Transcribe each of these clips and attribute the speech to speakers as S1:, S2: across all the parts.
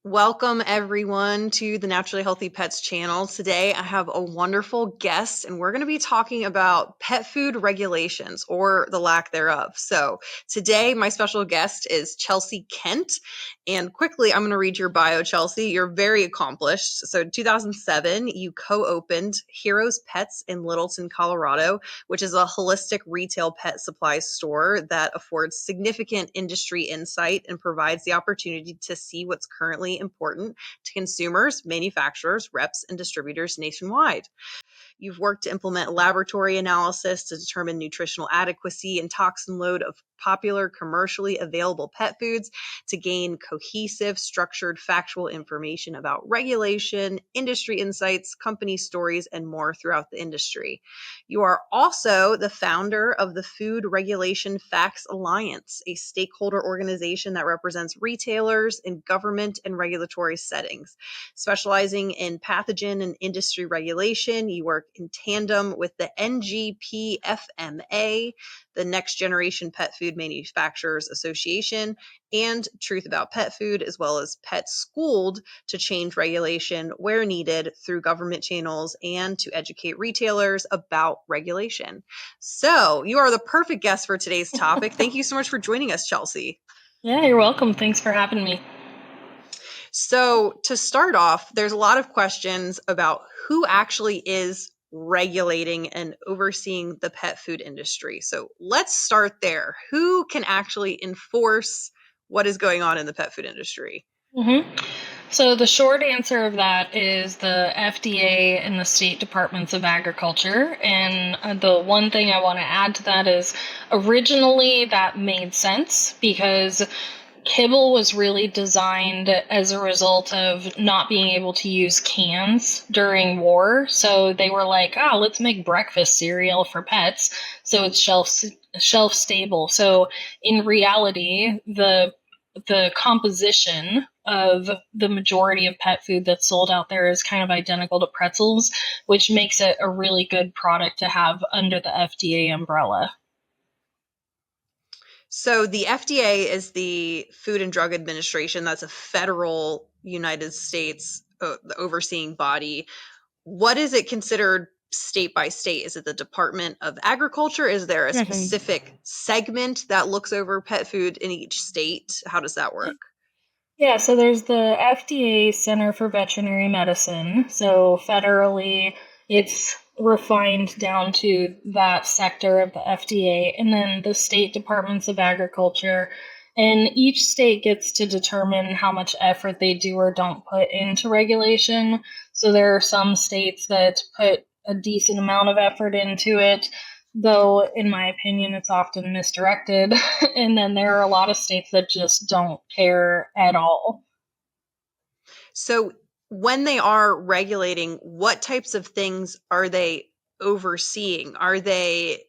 S1: Welcome everyone to the Naturally Healthy Pets channel. Today I have a wonderful guest and we're going to be talking about pet food regulations or the lack thereof. So today my special guest is Chelsea Kent, and quickly I'm going to read your bio, Chelsea. You're very accomplished. So in 2007 you co-opened Heroes Pets in Littleton, Colorado, which is a holistic retail pet supply store that affords significant industry insight and provides the opportunity to see what's currently important to consumers, manufacturers, reps, and distributors nationwide. You've worked to implement laboratory analysis to determine nutritional adequacy and toxin load of popular commercially available pet foods to gain cohesive, structured, factual information about regulation, industry insights, company stories, and more throughout the industry. You are also the founder of the Food Regulation Facts Alliance, a stakeholder organization that represents retailers in government and regulatory settings. Specializing in pathogen and industry regulation, you work in tandem with the NGPFMA, the Next Generation Pet Food Manufacturers Association, and Truth About Pet Food, as well as Pet Schooled, to change regulation where needed through government channels and to educate retailers about regulation. So you are the perfect guest for today's topic. Thank you so much for joining us, Chelsea.
S2: Yeah, you're welcome. Thanks for having me.
S1: So to start off, there's a lot of questions about who actually is regulating and overseeing the pet food industry. So let's start there. Who can actually enforce what is going on in the pet food industry?
S2: So the short answer of that is the FDA and the state departments of agriculture. And the one thing I want to add to that is originally that made sense because kibble was really designed as a result of not being able to use cans during war. So they were like, oh, let's make breakfast cereal for pets so it's shelf stable. So in reality, the composition of the majority of pet food that's sold out there is kind of identical to pretzels, which makes it a really good product to have under the FDA umbrella.
S1: So the FDA is the Food and Drug Administration. That's a federal United States overseeing body. What is it considered state by state? Is it the Department of Agriculture? Is there a specific segment that looks over pet food in each state? How does that work?
S2: Yeah, so there's the FDA Center for Veterinary Medicine. So federally, it's refined down to that sector of the FDA, and then the state departments of agriculture. And each state gets to determine how much effort they do or don't put into regulation. So there are some states that put a decent amount of effort into it, though in my opinion it's often misdirected. And then there are a lot of states that just don't care at all.
S1: So when they are regulating, what types of things are they overseeing? Are they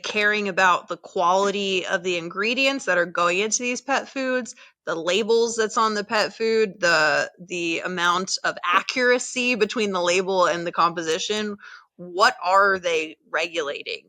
S1: caring about the quality of the ingredients that are going into these pet foods, the labels that's on the pet food, the amount of accuracy between the label and the composition? What are they regulating?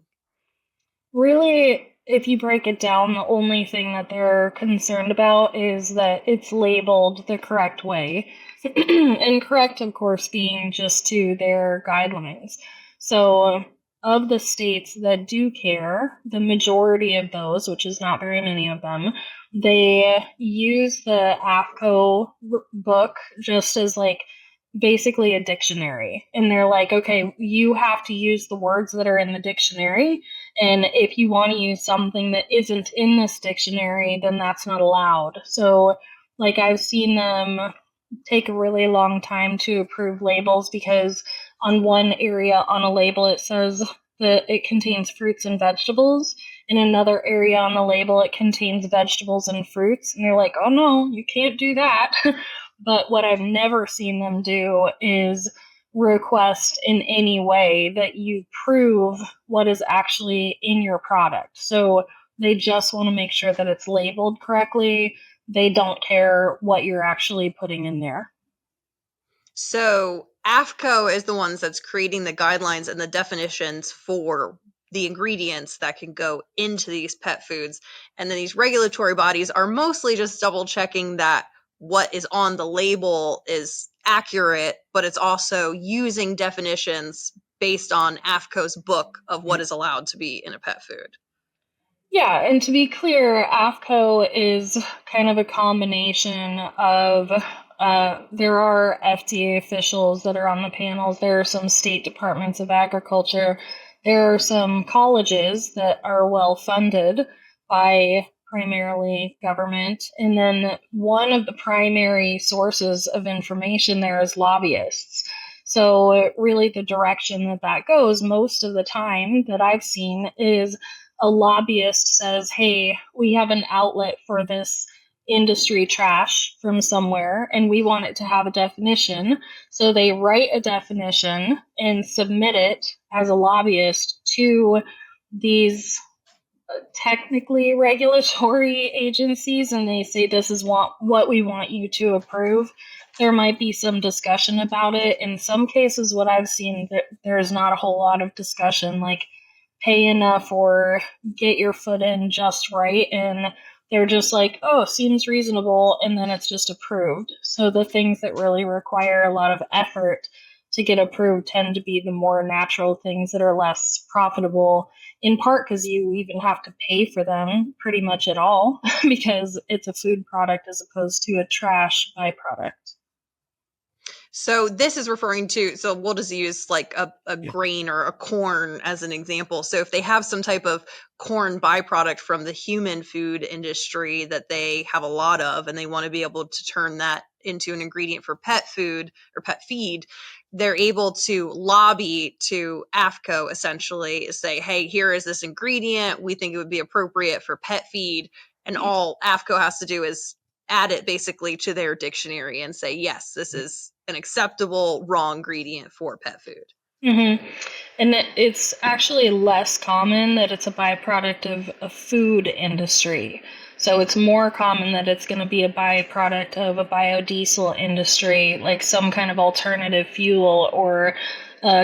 S2: Really, if you break it down, the only thing that they're concerned about is that it's labeled the correct way. And correct, of course, being just to their guidelines. So, of the states that do care, the majority of those, which is not very many of them, they use the AFCO book just as like basically a dictionary. And they're like, okay, you have to use the words that are in the dictionary. And if you want to use something that isn't in this dictionary, then that's not allowed. So, like, I've seen them take a really long time to approve labels because on one area on a label it says that it contains fruits and vegetables. In another area on the label it contains vegetables and fruits. And they're like, oh no, you can't do that. But what I've never seen them do is request in any way that you prove what is actually in your product. So they just want to make sure that it's labeled correctly. They don't care what you're actually putting in there.
S1: So AFCO is the ones that's creating the guidelines and the definitions for the ingredients that can go into these pet foods. And then these regulatory bodies are mostly just double checking that what is on the label is accurate, but it's also using definitions based on AFCO's book of what is allowed to be in a pet food.
S2: Yeah, and to be clear, AFCO is kind of a combination of there are FDA officials that are on the panels. There are some state departments of agriculture. There are some colleges that are well funded by primarily government. And then one of the primary sources of information there is lobbyists. So really the direction that goes most of the time that I've seen is a lobbyist says, hey, we have an outlet for this industry trash from somewhere and we want it to have a definition. So they write a definition and submit it as a lobbyist to these technically regulatory agencies, and they say this is what we want you to approve. There might be some discussion about it. In some cases, what I've seen, there's not a whole lot of discussion, like pay enough or get your foot in just right, and they're just like, oh, seems reasonable, and then it's just approved. So the things that really require a lot of effort to get approved tend to be the more natural things that are less profitable, in part because you even have to pay for them pretty much at all because it's a food product as opposed to a trash byproduct.
S1: So this is referring to, so we'll just use like a grain or a corn as an example. So if they have some type of corn byproduct from the human food industry that they have a lot of, and they want to be able to turn that into an ingredient for pet food or pet feed, they're able to lobby to AFCO, essentially say, hey, here is this ingredient. We think it would be appropriate for pet feed. And all AFCO has to do is add it basically to their dictionary and say, yes, this is an acceptable raw ingredient for pet food.
S2: Mm-hmm. And it's actually less common that it's a byproduct of a food industry. So it's more common that it's going to be a byproduct of a biodiesel industry, like some kind of alternative fuel or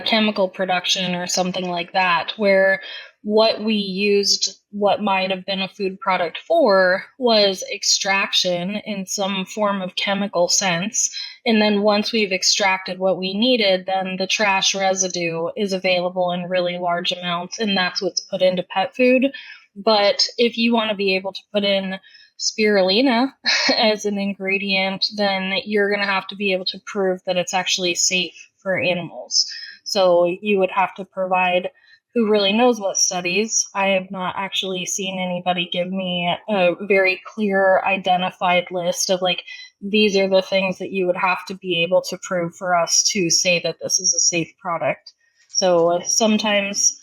S2: chemical production or something like that, where what we used what might have been a food product for was extraction in some form of chemical sense. And then once we've extracted what we needed, then the trash residue is available in really large amounts, and that's what's put into pet food. But if you want to be able to put in spirulina as an ingredient, then you're going to have to be able to prove that it's actually safe for animals. So you would have to provide, who really knows what studies. I have not actually seen anybody give me a very clear identified list of like, these are the things that you would have to be able to prove for us to say that this is a safe product. So sometimes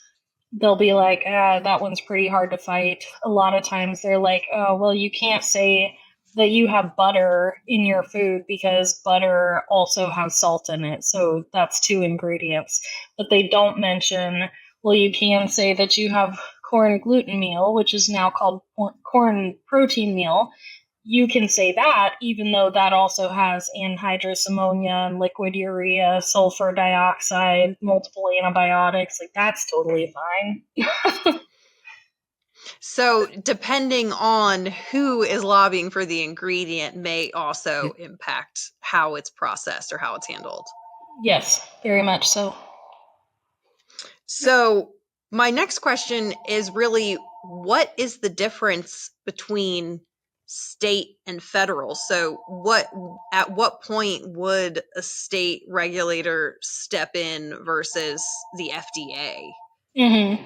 S2: they'll be like, that one's pretty hard to fight. A lot of times they're like, oh, well, you can't say that you have butter in your food because butter also has salt in it. So that's two ingredients. But they don't mention, well, you can say that you have corn gluten meal, which is now called corn protein meal. You can say that, even though that also has anhydrous ammonia, liquid urea, sulfur dioxide, multiple antibiotics. Like, that's totally fine.
S1: So depending on who is lobbying for the ingredient may also impact how it's processed or how it's handled.
S2: Yes, very much so.
S1: So my next question is really, what is the difference between state and federal? So at what point would a state regulator step in versus the FDA?
S2: Mm-hmm.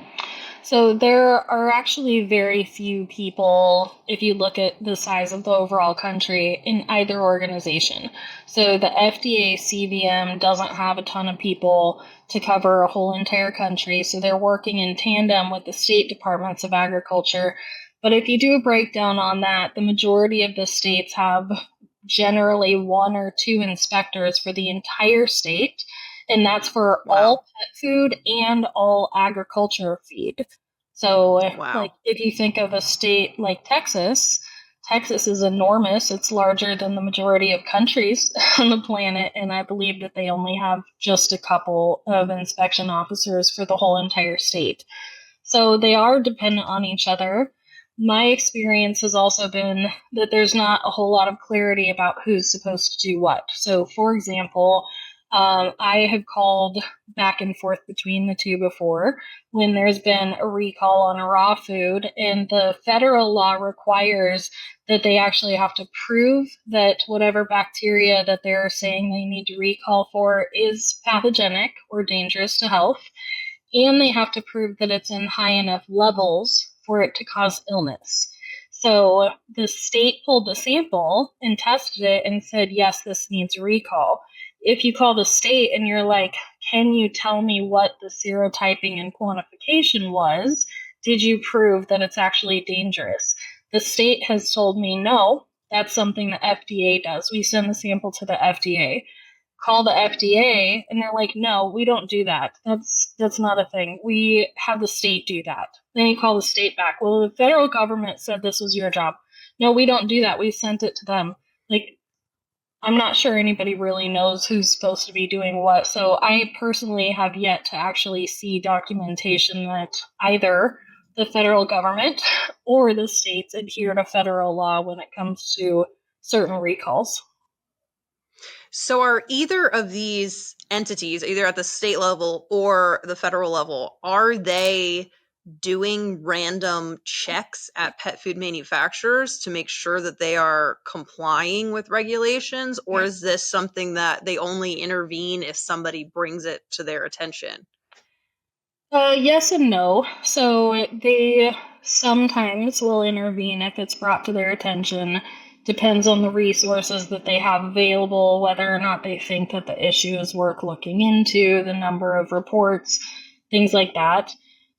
S2: So there are actually very few people, if you look at the size of the overall country, in either organization. So the FDA CVM doesn't have a ton of people to cover a whole entire country, so they're working in tandem with the state departments of agriculture. But if you do a breakdown on that, the majority of the states have generally one or two inspectors for the entire state, and that's for all pet food and all agriculture feed. So, like, if you think of a state like Texas, Texas is enormous. It's larger than the majority of countries on the planet, and I believe that they only have just a couple of inspection officers for the whole entire state. So they are dependent on each other. my experience has also been that there's not a whole lot of clarity about who's supposed to do what. So, for example, I have called back and forth between the two before when there's been a recall on a raw food, and the federal law requires that they actually have to prove that whatever bacteria that they're saying they need to recall for is pathogenic or dangerous to health, and they have to prove that it's in high enough levels for it to cause illness. So the state pulled the sample and tested it and said, yes, this needs a recall. If you call the state and you're like, can you tell me what the serotyping and quantification was? Did you prove that it's actually dangerous? The state has told me, no, that's something the FDA does. We send the sample to the FDA. Call the FDA, and they're like, no, we don't do that. That's not a thing. We have the state do that. Then you call the state back. Well, the federal government said this was your job. No, we don't do that. We sent it to them. Like, I'm not sure anybody really knows who's supposed to be doing what. So I personally have yet to actually see documentation that either the federal government or the states adhere to federal law when it comes to certain recalls.
S1: So are either of these entities, either at the state level or the federal level, are they doing random checks at pet food manufacturers to make sure that they are complying with regulations? Or is this something that they only intervene if somebody brings it to their attention?
S2: Yes and no. So they sometimes will intervene if it's brought to their attention. Depends on the resources that they have available, whether or not they think that the issue is worth looking into, the number of reports, things like that.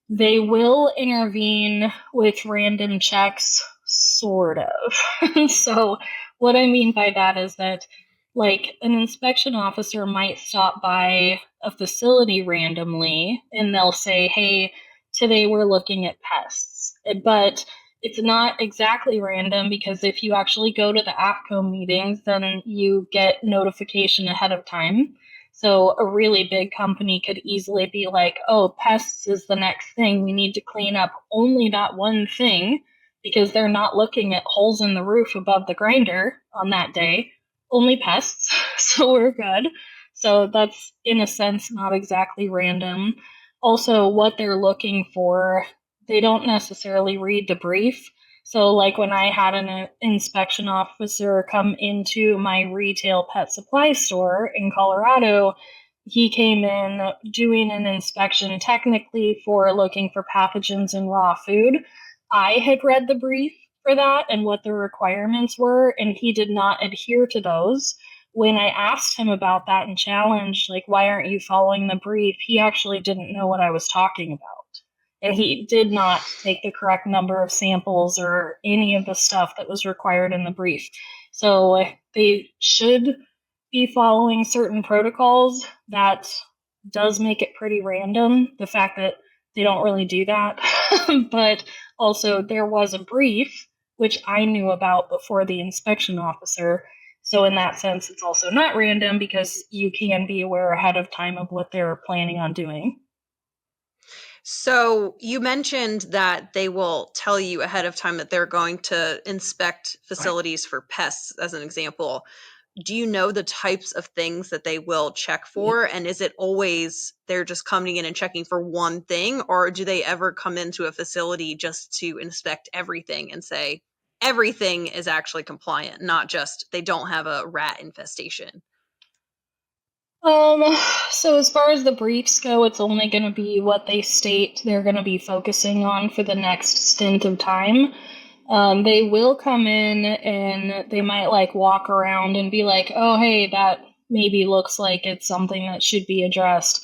S2: They will intervene with random checks, sort of. So, what I mean by that is that, like, an inspection officer might stop by a facility randomly and they'll say, hey, today we're looking at pests. But it's not exactly random, because if you actually go to the AFCO meetings, then you get notification ahead of time. So a really big company could easily be like, oh, pests is the next thing. We need to clean up only that one thing, because they're not looking at holes in the roof above the grinder on that day. Only pests. So we're good. So that's, in a sense, not exactly random. Also, what they're looking for, they don't necessarily read the brief. So, like when I had an inspection officer come into my retail pet supply store in Colorado, he came in doing an inspection technically for looking for pathogens in raw food. I had read the brief for that and what the requirements were, and he did not adhere to those. When I asked him about that and challenged, like, why aren't you following the brief? He actually didn't know what I was talking about. And he did not take the correct number of samples or any of the stuff that was required in the brief. So they should be following certain protocols. That does make it pretty random, the fact that they don't really do that. But also, there was a brief, which I knew about before the inspection officer. So in that sense, it's also not random, because you can be aware ahead of time of what they're planning on doing.
S1: So you mentioned that they will tell you ahead of time that they're going to inspect facilities for pests, as an example. Do you know the types of things that they will check for? And is it always they're just coming in and checking for one thing? Or do they ever come into a facility just to inspect everything and say everything is actually compliant, not just they don't have a rat infestation?
S2: So as far as the briefs go, it's only going to be what they state they're going to be focusing on for the next stint of time. They will come in and they might like walk around and be like, oh, hey, that maybe looks like it's something that should be addressed.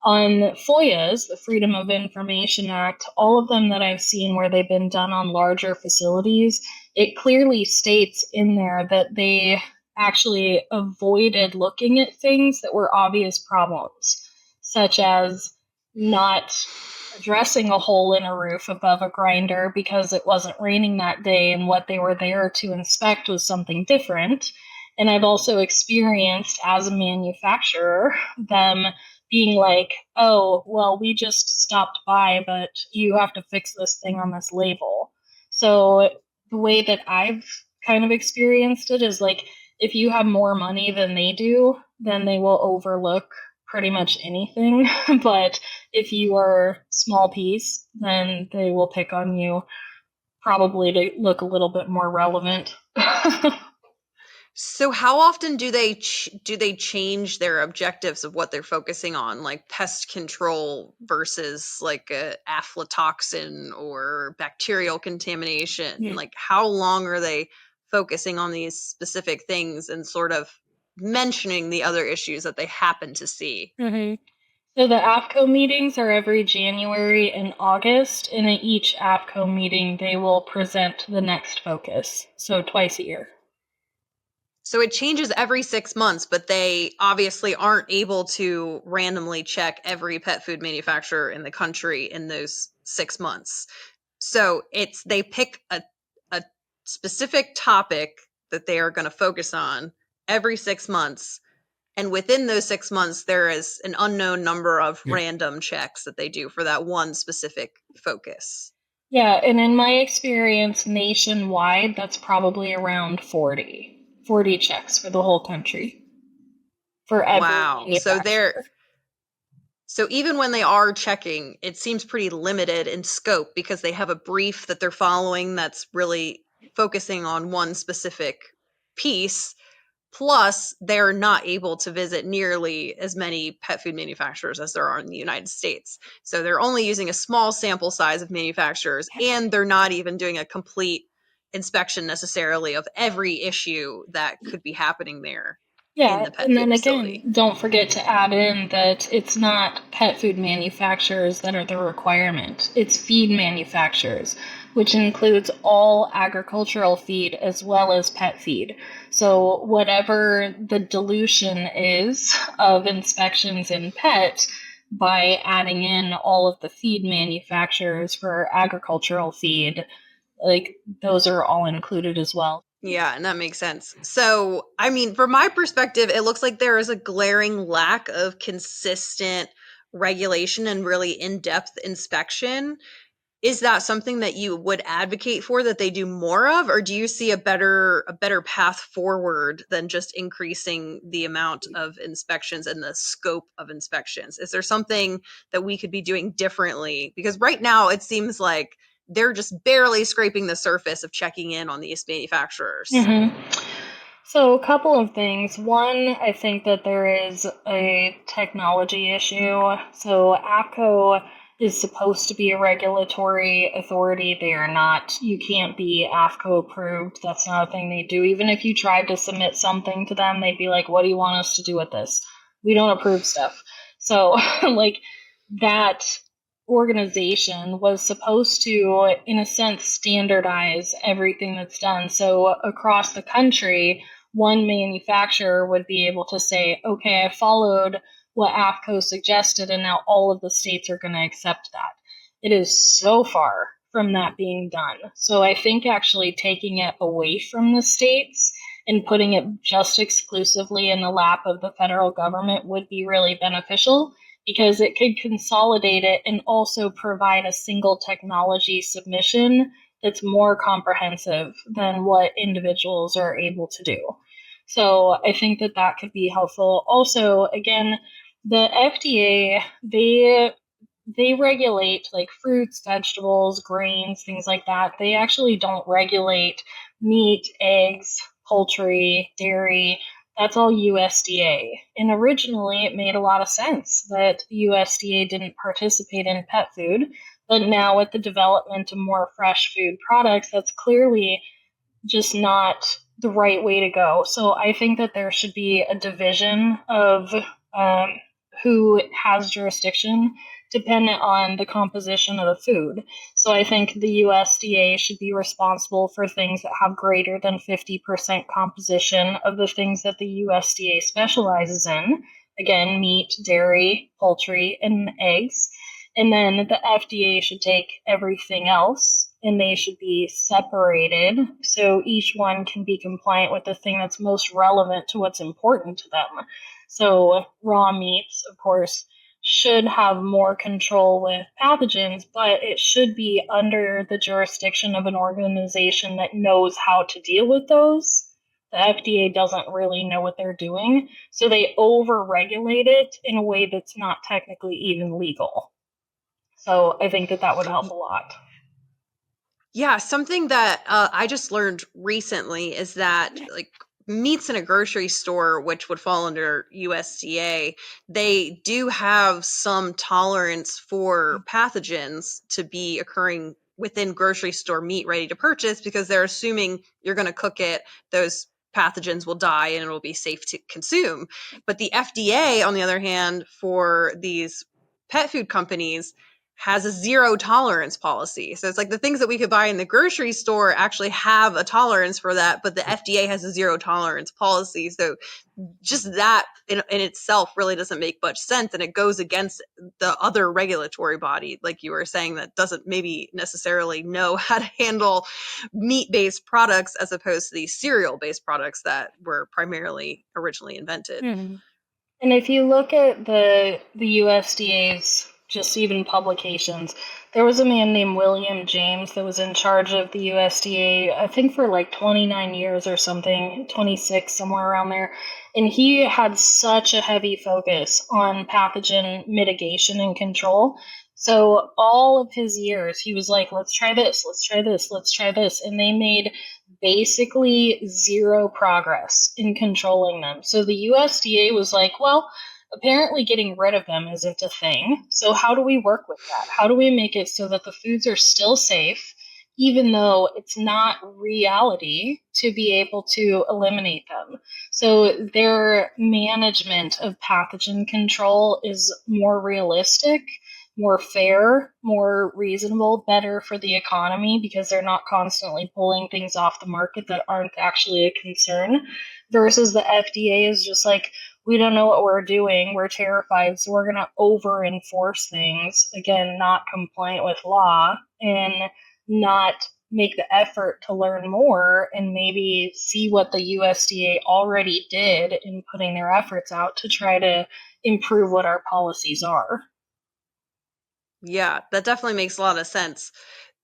S2: On FOIAs, the Freedom of Information Act, all of them that I've seen where they've been done on larger facilities, it clearly states in there that they actually avoided looking at things that were obvious problems, such as not addressing a hole in a roof above a grinder because it wasn't raining that day and what they were there to inspect was something different. And I've also experienced, as a manufacturer, them being like, oh, well, we just stopped by, but you have to fix this thing on this label. So the way that I've kind of experienced it is like if you have more money than they do, then they will overlook pretty much anything. But if you are small piece, then they will pick on you probably to look a little bit more relevant.
S1: So how often do they change their objectives of what they're focusing on, like pest control versus like a aflatoxin or bacterial contamination?
S2: Yeah.
S1: Like how long are they focusing on these specific things and sort of mentioning the other issues that they happen to see?
S2: Mm-hmm. So the AFCO meetings are every January and August, and at each AFCO meeting, they will present the next focus. So twice a year.
S1: So it changes every 6 months, but they obviously aren't able to randomly check every pet food manufacturer in the country in those 6 months. So they pick a specific topic that they are going to focus on every 6 months. And within those 6 months, there is an unknown number of random checks that they do for that one specific focus.
S2: Yeah, and in my experience nationwide, that's probably around 40 checks for the whole country for every
S1: Wow.
S2: manufacturer.
S1: So even when they are checking, it seems pretty limited in scope because they have a brief that they're following that's really focusing on one specific piece. Plus, they're not able to visit nearly as many pet food manufacturers as there are in the United States. So they're only using a small sample size of manufacturers, and they're not even doing a complete inspection necessarily of every issue that could be happening there in
S2: Yeah,
S1: the pet
S2: and
S1: food
S2: then again,
S1: facility.
S2: don't forget to add in that it's not pet food manufacturers that are the requirement. It's feed manufacturers, which includes all agricultural feed as well as pet feed. So whatever the dilution is of inspections in pet, by adding in all of the feed manufacturers for agricultural feed, like those are all included as well.
S1: Yeah, and that makes sense. So, I mean, from my perspective, it looks like there is a glaring lack of consistent regulation and really in-depth inspection. Is that something that you would advocate for that they do more of, or do you see a better path forward than just increasing the amount of inspections and the scope of inspections? Is there something that we could be doing differently? Because right now it seems like they're just barely scraping the surface of checking in on these manufacturers.
S2: Mm-hmm. So, a couple of things. One, I think that there is a technology issue. So, AFCO is supposed to be a regulatory authority. They are not. You can't be AFCO approved. That's not a thing they do. Even if you tried to submit something to them, they'd be like, "What do you want us to do with this? We don't approve stuff." So, like, that organization was supposed to, in a sense, standardize everything that's done. So, across the country, one manufacturer would be able to say, okay, I followed what AFCO suggested, and now all of the states are going to accept that. It is so far from that being done. So I think actually taking it away from the states and putting it just exclusively in the lap of the federal government would be really beneficial because it could consolidate it and also provide a single technology submission that's more comprehensive than what individuals are able to do. So I think that that could be helpful. Also, again, the FDA, they regulate like fruits, vegetables, grains, things like that. They actually don't regulate meat, eggs, poultry, dairy. That's all USDA. And originally it made a lot of sense that USDA didn't participate in pet food, but now with the development of more fresh food products, that's clearly just not the right way to go. So I think that there should be a division of um, who has jurisdiction dependent on the composition of the food. So I think the USDA should be responsible for things that have greater than 50% composition of the things that the USDA specializes in. Again, meat, dairy, poultry, and eggs. And then the FDA should take everything else and they should be separated so each one can be compliant with the thing that's most relevant to what's important to them. So raw meats, of course, should have more control with pathogens, but it should be under the jurisdiction of an organization that knows how to deal with those. The FDA doesn't really know what they're doing, so they over-regulate it in a way that's not technically even legal. So I think that would help a lot.
S1: Yeah, something that I just learned recently is that like meats in a grocery store, which would fall under USDA, they do have some tolerance for pathogens to be occurring within grocery store meat ready to purchase because they're assuming you're going to cook it, those pathogens will die and it'll be safe to consume. But the FDA, on the other hand, for these pet food companies, has a zero tolerance policy. So it's like the things that we could buy in the grocery store actually have a tolerance for that, but the FDA has a zero tolerance policy. So just that in itself really doesn't make much sense. And it goes against the other regulatory body, like you were saying, that doesn't maybe necessarily know how to handle meat-based products as opposed to these cereal-based products that were primarily originally invented.
S2: Mm-hmm. And if you look at the USDA's just even publications, there was a man named William James that was in charge of the USDA, I think for like 29 years or something, 26, somewhere around there. And he had such a heavy focus on pathogen mitigation and control. So all of his years, he was like, let's try this, let's try this, let's try this. And they made basically zero progress in controlling them. So the USDA was like, well, apparently getting rid of them isn't a thing. So how do we work with that? How do we make it so that the foods are still safe, even though it's not reality to be able to eliminate them? So their management of pathogen control is more realistic, more fair, more reasonable, better for the economy because they're not constantly pulling things off the market that aren't actually a concern, versus the FDA is just like, we don't know what we're doing, we're terrified, so we're going to over enforce things, again, not compliant with law, and not make the effort to learn more and maybe see what the USDA already did in putting their efforts out to try to improve what our policies are.
S1: Yeah, that definitely makes a lot of sense.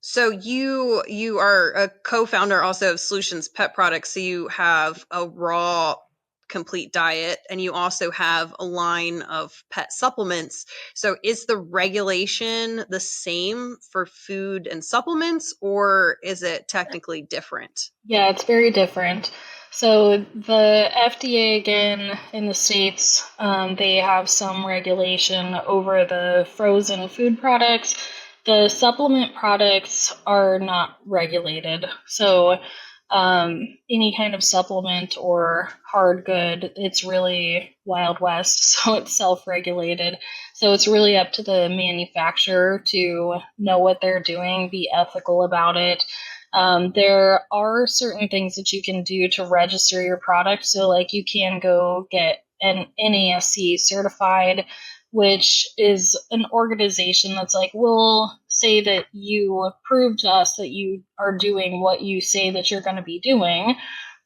S1: So you are a co-founder also of Solutions Pet Products. So you have a raw complete diet and you also have a line of pet supplements. So is the regulation the same for food and supplements or is it technically different?
S2: Yeah, it's very different. So the FDA, again, in the States, they have some regulation over the frozen food products. The supplement products are not regulated. So any kind of supplement or hard good, it's really Wild West, so it's self-regulated. So it's really up to the manufacturer to know what they're doing, be ethical about it. There are certain things that you can do to register your product. So, like, you can go get an NASC certified, which is an organization that's like, we'll say that you prove to us that you are doing what you say that you're going to be doing.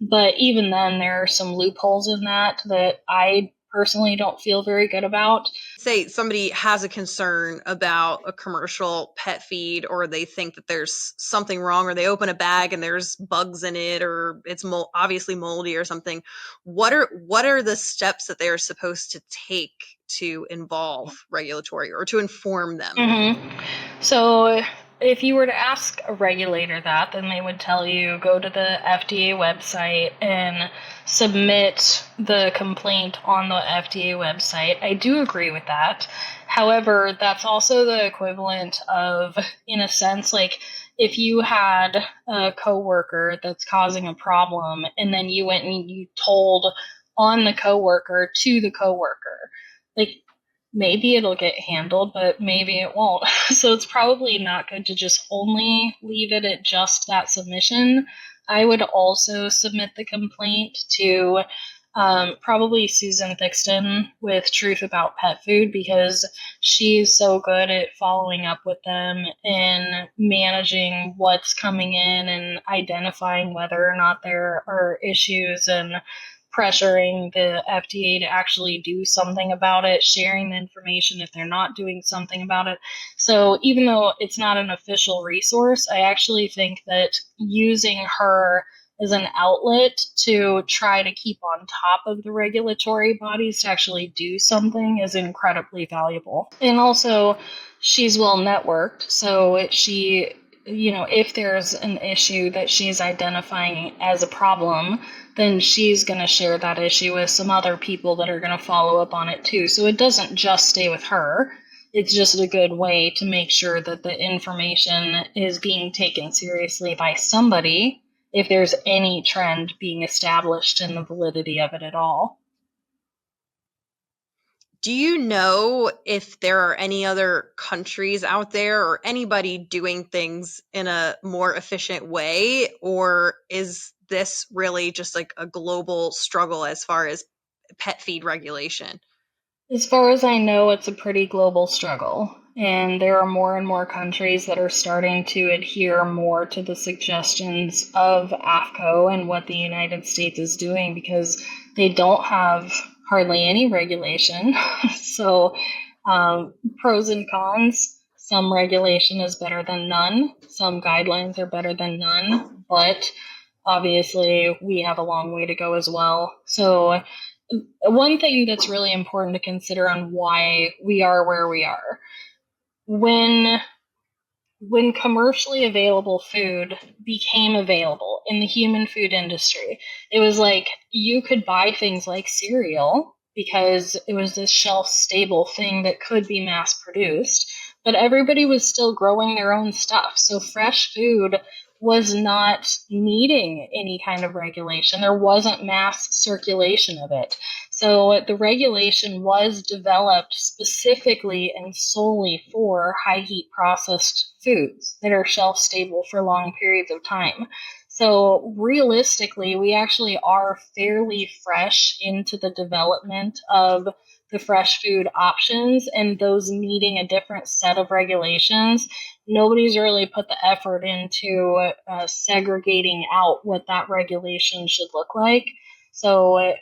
S2: But even then, there are some loopholes in that I personally don't feel very good about.
S1: Say somebody has a concern about a commercial pet feed or they think that there's something wrong or they open a bag and there's bugs in it or it's obviously moldy or something. What are the steps that they're supposed to take to involve regulatory or to inform them?
S2: Mm-hmm. So if you were to ask a regulator that, then they would tell you go to the FDA website and submit the complaint on the FDA website. I do agree with that. However, that's also the equivalent of, in a sense, like if you had a coworker that's causing a problem and then you went and you told on the coworker to the coworker, like, maybe it'll get handled, but maybe it won't. So it's probably not good to just only leave it at just that submission. I would also submit the complaint to probably Susan Thixton with Truth About Pet Food because she's so good at following up with them and managing what's coming in and identifying whether or not there are issues and pressuring the FDA to actually do something about it, sharing the information if they're not doing something about it. So even though it's not an official resource, I actually think that using her as an outlet to try to keep on top of the regulatory bodies to actually do something is incredibly valuable. And also, she's well networked, so she, if there's an issue that she's identifying as a problem, then she's going to share that issue with some other people that are going to follow up on it too. So it doesn't just stay with her. It's just a good way to make sure that the information is being taken seriously by somebody if there's any trend being established in the validity of it at all.
S1: Do you know if there are any other countries out there or anybody doing things in a more efficient way, or is this really just like a global struggle as far as pet feed regulation?
S2: As far as I know, it's a pretty global struggle, and there are more and more countries that are starting to adhere more to the suggestions of AFCO and what the United States is doing because they don't have hardly any regulation. So, pros and cons. Some regulation is better than none. Some guidelines are better than none, but obviously we have a long way to go as well. So, one thing that's really important to consider on why we are where we are. When commercially available food became available in the human food industry, it was like you could buy things like cereal because it was this shelf stable thing that could be mass produced, but everybody was still growing their own stuff. So fresh food was not needing any kind of regulation. There wasn't mass circulation of it. So the regulation was developed specifically and solely for high heat processed foods that are shelf stable for long periods of time. So realistically, we actually are fairly fresh into the development of the fresh food options and those needing a different set of regulations. Nobody's really put the effort into segregating out what that regulation should look like. So,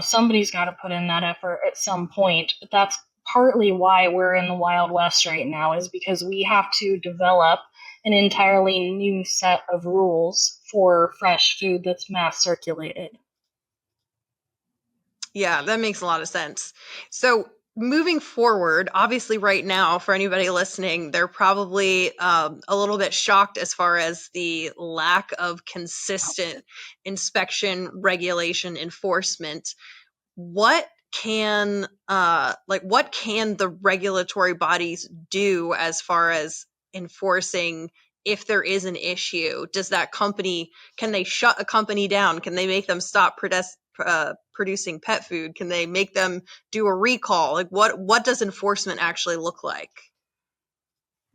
S2: somebody's got to put in that effort at some point. But that's partly why we're in the Wild West right now, is because we have to develop an entirely new set of rules for fresh food that's mass circulated.
S1: Yeah, that makes a lot of sense. So moving forward, obviously right now, for anybody listening, they're probably a little bit shocked as far as the lack of consistent inspection, regulation, enforcement. What can what can the regulatory bodies do as far as enforcing if there is an issue? Does that company, can they shut a company down? Can they make them stop producing pet food? Can they make them do a recall? Like what does enforcement actually look like?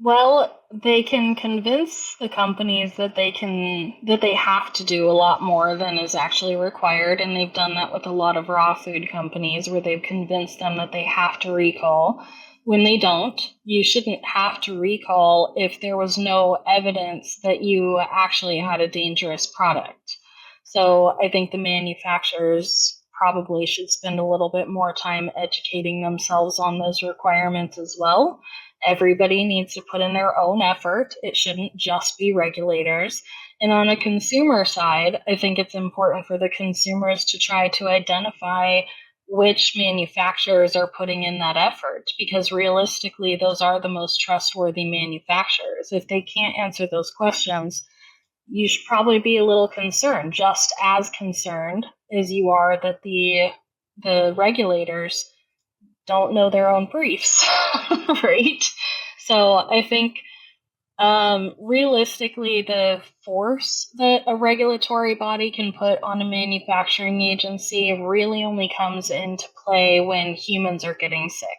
S2: Well, they can convince the companies that they have to do a lot more than is actually required, and they've done that with a lot of raw food companies where they've convinced them that they have to recall. When they don't, you shouldn't have to recall if there was no evidence that you actually had a dangerous product. So I think the manufacturers probably should spend a little bit more time educating themselves on those requirements as well. Everybody needs to put in their own effort. It shouldn't just be regulators. And on a consumer side, I think it's important for the consumers to try to identify which manufacturers are putting in that effort, because realistically, those are the most trustworthy manufacturers. If they can't answer those questions, you should probably be a little concerned, just as concerned as you are that the regulators don't know their own briefs, right? So I think realistically, the force that a regulatory body can put on a manufacturing agency really only comes into play when humans are getting sick,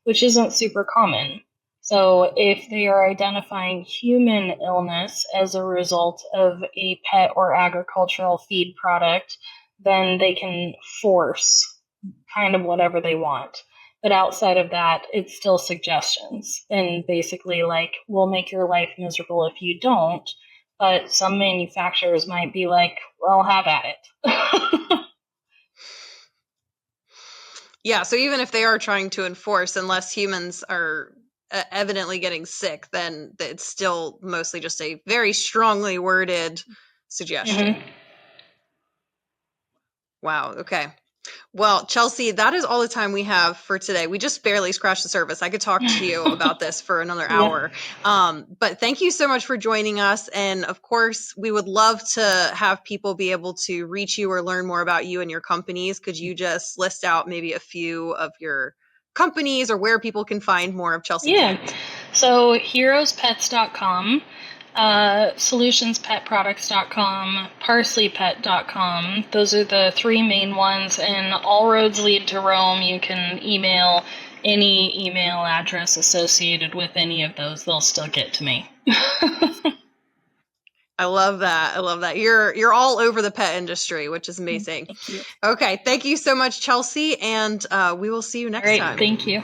S2: which isn't super common. So if they are identifying human illness as a result of a pet or agricultural feed product, then they can force kind of whatever they want. But outside of that, it's still suggestions. And basically, like, we'll make your life miserable if you don't. But some manufacturers might be like, well, have at it.
S1: Yeah, so even if they are trying to enforce, unless humans are evidently getting sick, then it's still mostly just a very strongly worded suggestion.
S2: Mhm.
S1: Wow, okay. Well, Chelsea, that is all the time we have for today. We just barely scratched the surface. I could talk to you about this for another hour. But thank you so much for joining us. And of course, we would love to have people be able to reach you or learn more about you and your companies. Could you just list out maybe a few of your companies or where people can find more of Chelsea Kent?
S2: So heroespets.com, solutionspetproducts.com, parsleypet.com. Those are the three main ones, and all roads lead to Rome. You can email any email address associated with any of those. They'll still get to me.
S1: I love that. I love that. You're all over the pet industry, which is amazing.
S2: Thank you.
S1: Okay. Thank you so much, Chelsea. And we will see you next
S2: All right.
S1: time.
S2: Thank you.